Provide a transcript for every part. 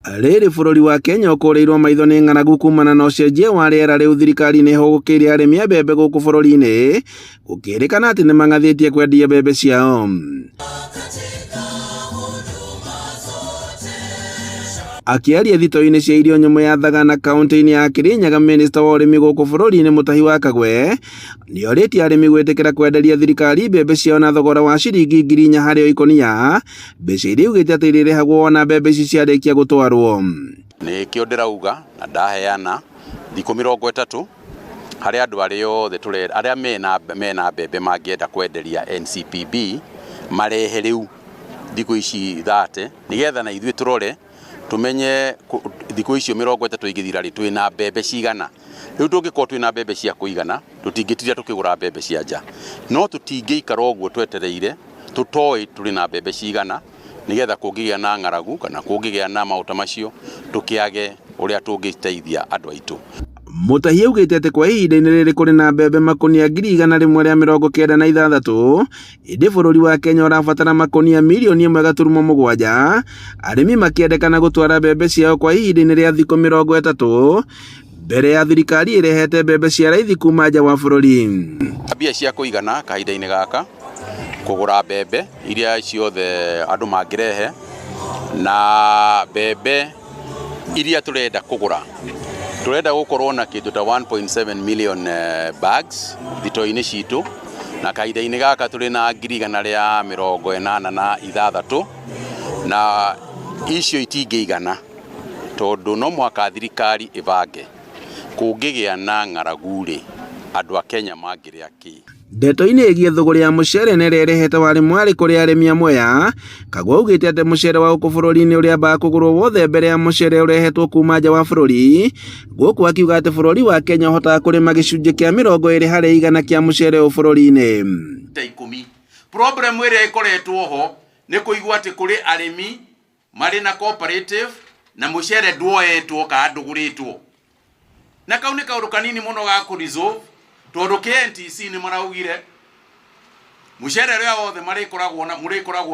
Rĩrĩ bũrũri wa Kenya ũkũrĩirwo maitho nĩ ng'aragu kumana na ũcenjia wa rĩera rĩu thirikari nĩ ĩhũgũkĩire arĩmi a mbembe gũkũ bũrũri-inĩ, gũkĩrĩkana atĩ nĩ mang'athĩtie kwendia mbembe ciao. Akĩaria thito-inĩ cia irio nyũmũ ya Thagana kaunti-inĩ ya Kirinyaga, minista wa ũrĩmi gũkũ bũrũri-inĩ Mutahi wa Kagwe nĩorĩtie arĩmi gwĩtĩkĩra kwenderia thirikari mbembe ciao na thogora wa ciringi 4,000 harĩ ikũnia, mbeca iria augĩte atĩ irĩrĩhagwo wona mbembe ici ciarĩkia gũtwarwo. Nĩkĩo ndĩrauga na ndaheana thikũ 30 harĩ andũ arĩa mena mbembe mangĩenda kwenderia NCPB marehe rĩu thikũ ici 30 nĩgetha na ithuĩ tũrore tumenye thikũ icio 30 igithira rĩ twĩna mbembe cigana. Rĩu tũngĩkorwo twĩna mbembe cia kũigana tũtingĩtira tũkĩgũra mbembe cia nja, no tũtingĩikara ũguo twetereire tũtoĩ tũrĩ na mbembe cigana, nĩgetha kũngĩgĩa na ng'aragu kana kũngĩgĩa na maũndũ macio tũkĩage ũrĩa tũngĩteithia andũ aitũ. Mutahi augĩte atĩ kwa ihinda-inĩ rĩrĩ kũrĩ na mbembe makũnia 196,000, ĩndĩ bũrũri wa Kenya ũrabatara makũnia 1,700,000, arĩmi makĩendekana gũtwara mbembe ciao kwa ihinda-inĩ rĩa thikũ 30 mbere ya thirikari ĩrehete mbembe cia raithi kuma nja wa bũrũri. Mbia cia kũigana kahinda-inĩ gaka kũgũra mbembe iria ciothe andũ mangĩrehe na mbembe iria tũrenda kũgũra. Turenda gũkorwo na kĩndũ ta 1.7 million bags thito-inĩ citũ, na kahinda-inĩ gaka tũrĩ na 186,000 na icio itingĩigana tondũ no mwaka thirikari ĩbange kũngĩgĩa na ng'aragu rĩ andũ a Kenya mangĩrĩa kĩ. Ndeto-inĩ ĩgiĩ thũgũrĩ ya mũcere nĩrĩa ĩrehete wari mwari kũrĩ arĩmi amwe ya Kagwe augĩte atĩ mũcere wa gũkũ bũrũri-inĩ ũrĩa ambaga kũgũrwo wothe mbere ya mũcere ũrehetwo kuma nja wa bũrũri, gũkũ akiuga atĩ bũrũri wa Kenya ũhotaga kũrĩma gĩcunjĩ kĩa 20 harĩ igana kĩa mũcere ũyũ bũrũri-inĩ. Problem ĩrĩa ĩkoretwo ho nĩ kũigua atĩ kũrĩ arĩmi marĩ na cooperative na mũcere nduoetwo kana ndũgũrĩtwo, na kau nĩ kaũndũ kanini mũno ga kũ-resolve tondũ KNTC nĩ maraugire mũcere ũrĩa wothe mũrĩkoragwo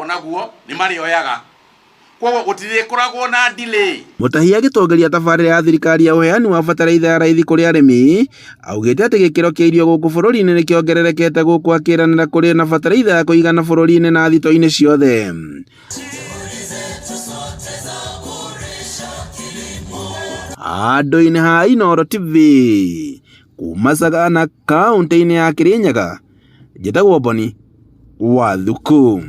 naguo nĩ marĩoyaga, koguo gũtirĩkoragwo na delay. Mutahi agĩtongoria tabarĩra ya thirikari ya ũheani wa bataraitha ya raithi kũrĩ arĩmi, augĩte atĩ gĩkĩro kĩa irio gũkũ bũrũri-inĩ nĩ kĩongererekete, gũkũ akĩranĩra kũrĩ na bataraitha ya kũigana bũrũri-inĩ na thito-inĩ ciothe. Handũ-inĩ ha Inooro TV kuma Sagana kaunti-inĩ ya Kirinyaga, njĩtagwo Boni Wathuku.